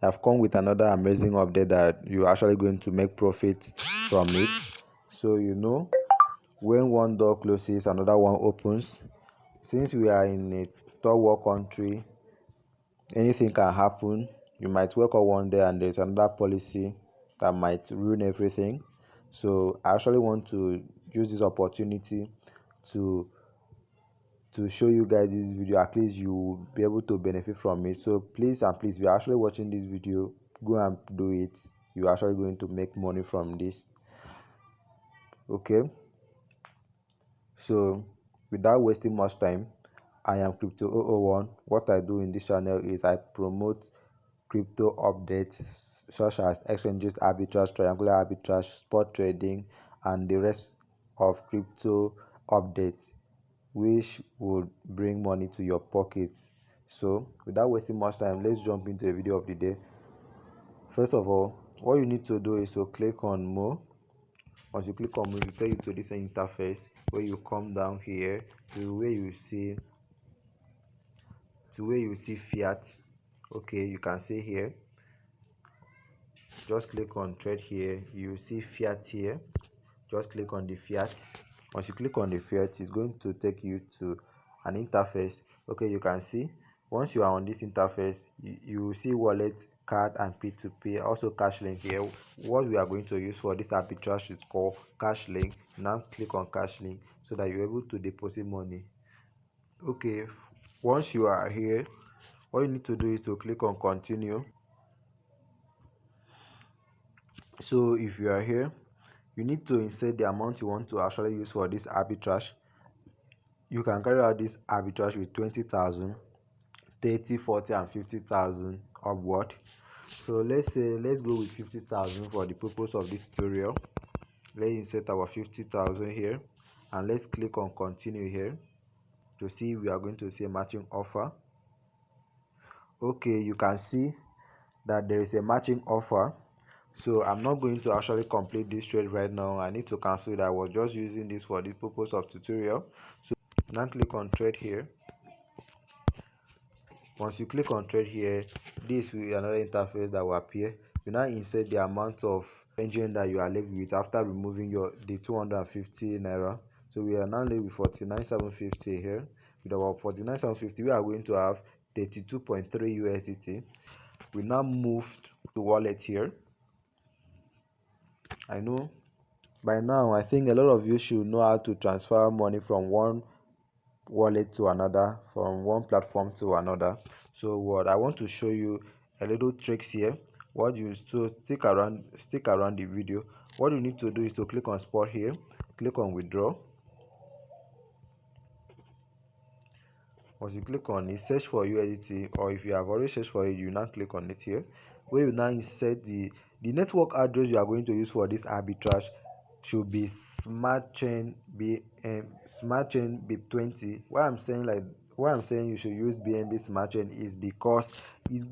I've come with another amazing update that you're actually going to make profit from it. So when one door closes, another one opens. Since we are in a third world country, anything can happen. You might wake up one day and there's another policy that might ruin everything. So I actually want to use this opportunity to show you guys this video. At least you will be able to benefit from it. So please and please, if you're actually watching this video, go and do it. You're actually going to make money from this. Okay, so without wasting much time, I am Crypto001. What I do in this channel is I promote crypto updates such as exchanges, arbitrage, triangular arbitrage, spot trading, and the rest of crypto updates which would bring money to your pocket. So without wasting much time, let's jump into the video of the day. First of all, what you need to do is to click on more. Once you click on more, it will take you to this interface where you come down here to where you see fiat. Okay, you can see here, just click on trade here. You see fiat here, just click on the fiat. Once you click on the fiat, it's going to take you to an interface. Okay, you can see once you are on this interface, you will see wallet, card, and p2p, also cash link here. What we are going to use for this arbitrage is called cash link. Now click on cash link so that you're able to deposit money. Okay, once you are here, all you need to do is to click on continue. So if you are here, you need to insert the amount you want to actually use for this arbitrage. You can carry out this arbitrage with 20,000, 30, 40, and 50,000 upward. So let's go with 50,000 for the purpose of this tutorial. Let's insert our 50,000 here, and let's click on continue here to see if we are going to see a matching offer. Okay, you can see that there is a matching offer. So I'm not going to actually complete this trade right now. I need to cancel it. I was just using this for the purpose of tutorial. So now click on trade here. Once you click on trade here, this will be another interface that will appear. You now insert the amount of engine that you are left with after removing the 250 naira. So we are now left with 49,750 here. With about 49,750, we are going to have 32.3 USDT. We now moved to wallet here. I know by now, I think a lot of you should know how to transfer money from one wallet to another, from one platform to another. So what I want to show you a little tricks here. What you so stick around the video. What you need to do is to click on spot here, click on withdraw. Once you click on it, search for USDT, or if you have already searched for it, you now click on it here, where you now insert the network address you are going to use for this arbitrage should be smart chain BIP20. Why I'm saying you should use BNB smart chain is because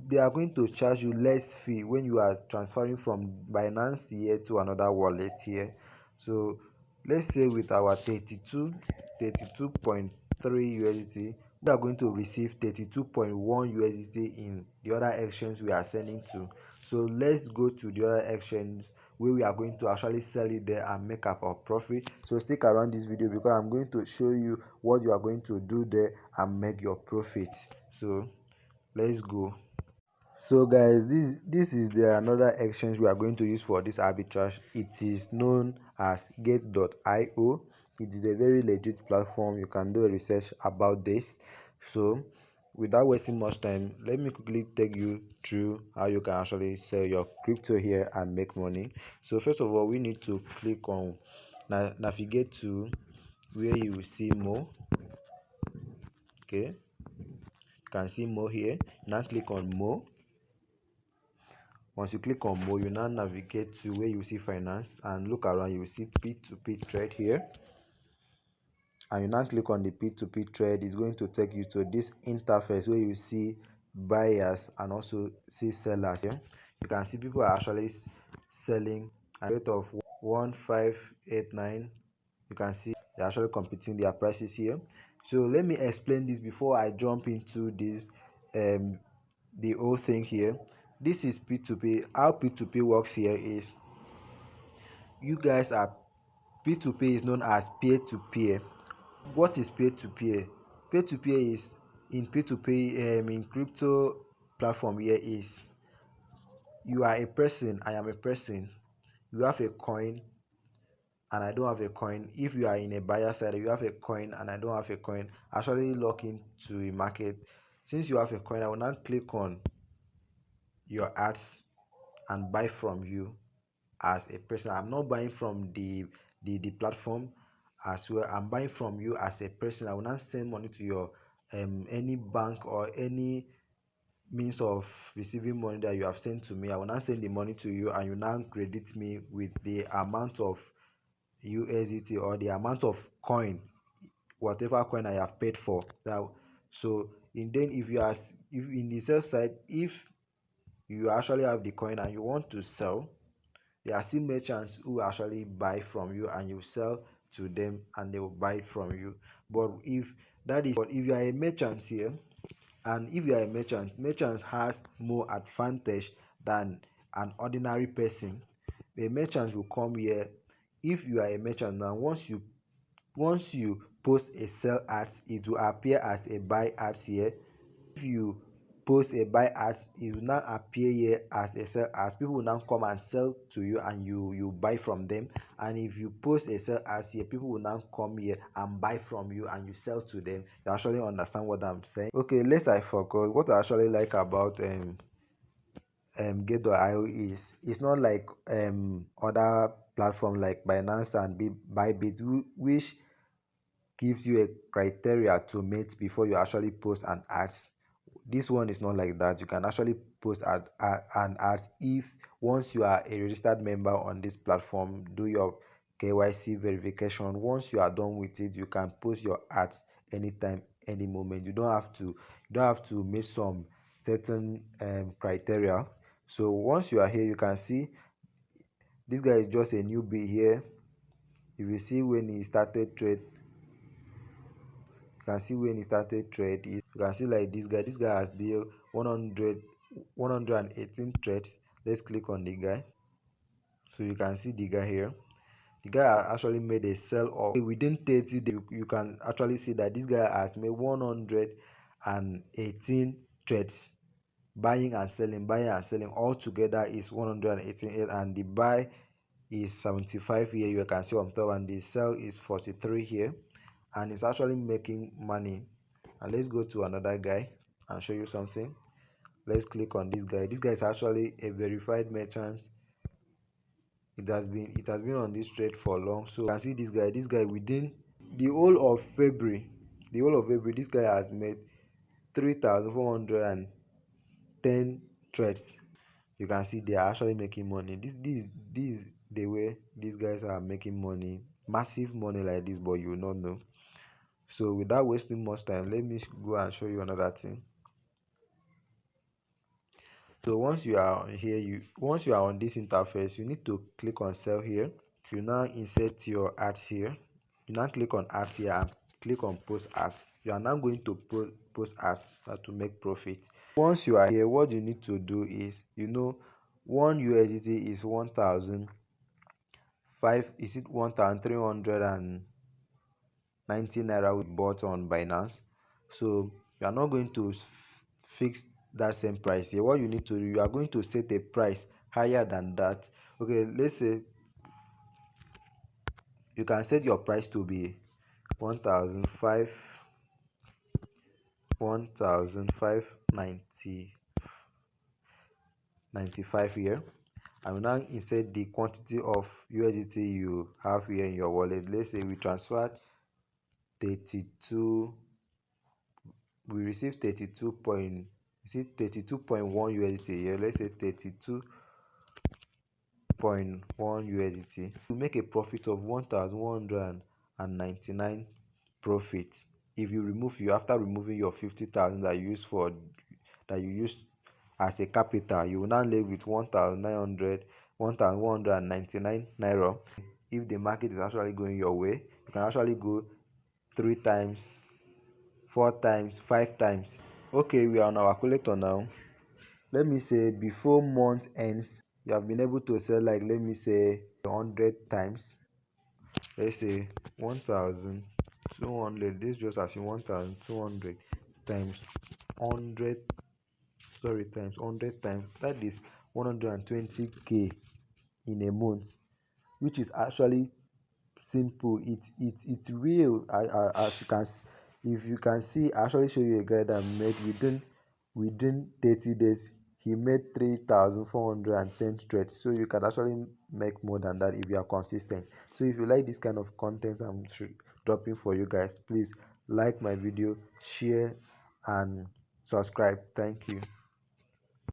they are going to charge you less fee when you are transferring from Binance here to another wallet here. So let's say with our 32.3 USDT, we are going to receive 32.1 USDT in the other exchange we are sending to. So let's go to the other exchange where we are going to actually sell it there and make up our profit. So stick around this video because I'm going to show you what you are going to do there and make your profit. So let's go. So guys, this is the another exchange we are going to use for this arbitrage. It is known as gate.io. It is a very legit platform. You can do a research about this. So without wasting much time, let me quickly take you through how you can actually sell your crypto here and make money. So first of all, we need to click on navigate to where you will see more. Okay, you can see more here. Now click on more. Once you click on more, you now navigate to where you see finance and look around. You will see p2p trade here, and you now click on the p2p trade. It's going to take you to this interface where you see buyers and also see sellers here. You can see people are actually selling at a rate of 1589. You can see they're actually competing their prices here. So let me explain this before I jump into this the whole thing here. This is p2p. How p2p works here is, you guys are, p2p is known as peer to peer. What is peer to peer? Peer to peer is, in p2p, in crypto platform here, is you are a person, I am a person, you have a coin and I don't have a coin. If you are in a buyer side, you have a coin and I don't have a coin, actually log into a market. Since you have a coin, I will now click on your ads and buy from you as a person. I'm not buying from the platform as well. I'm buying from you as a person. I will not send money to your any bank or any means of receiving money that you have sent to me. I will not send the money to you and you now credit me with the amount of USDT or the amount of coin, whatever coin I have paid for. Now, so and then if you are, if in the sell side, if you actually have the coin and you want to sell, there are still merchants who actually buy from you and you sell to them and they will buy it from you. But if you are a merchant here, and if you are a merchant has more advantage than an ordinary person. A merchant will come here. If you are a merchant now, once you post a sell ads, it will appear as a buy ads here. If you post a buy ads, it will now appear here as a sell ads. People will now come and sell to you and you buy from them. And if you post a sell ads here, people will now come here and buy from you and you sell to them. You actually understand what I'm saying? Okay, let's I forgot what I actually like about get.io is, it's not like other platform like Binance and Bybit, which gives you a criteria to meet before you actually post an ads. This one is not like that. You can actually post an ads if once you are a registered member on this platform, do your KYC verification. Once you are done with it, you can post your ads anytime, any moment. You don't have to meet some certain criteria. So once you are here, you can see this guy is just a newbie here. If you see when he started trade, you can see when he started trade, you can see like this guy has the 118 trades. Let's click on the guy, so you can see the guy here. The guy actually made a sell of within 30 days. You can actually see that this guy has made 118 trades, buying and selling all together is 188, and the buy is 75 here, you can see on top, and the sell is 43 here, and it's actually making money. And let's go to another guy and show you something. Let's click on this guy. This guy is actually a verified merchant. It has been on this trade for long. So you can see this guy within the whole of February, this guy has made 3,410 trades. You can see they are actually making money. This the way these guys are making money, massive money like this, but you will not know. So without wasting much time, let me go and show you another thing. So once you are here, once you are on this interface, you need to click on sell here. You now insert your ads here. You now click on ads here and click on post ads. You are now going to post ads to make profit. Once you are here, what you need to do is, 1 USDT is 1,390 naira we bought on Binance. So you are not going to fix that same price here. What you need to do, you are going to set a price higher than that. Okay, let's say you can set your price to be 1,595 here. I will now insert the quantity of USDT you have here in your wallet. Let's say we transferred 32, we received 32.1 USDT here. Let's say 32.1 USDT. We make a profit of 1,199 profit. If you after removing your 50,000 that you used as a capital, you will now live with 1,199 naira. If the market is actually going your way, you can actually go 3 times, 4 times, 5 times. Okay, we are on our calculator now. let me say before month ends you have been able to sell like, let me say 100 times. Let's say 1200, this just assume 1200 times 100, sorry, times 100 times, that is 120k in a month, which is actually simple. It's real. As you can if you can see, I actually show you a guy that made within 30 days he made 3,410 trades. So you can actually make more than that if you are consistent. So if you like this kind of content I'm dropping for you guys, please like my video, share and subscribe. Thank you.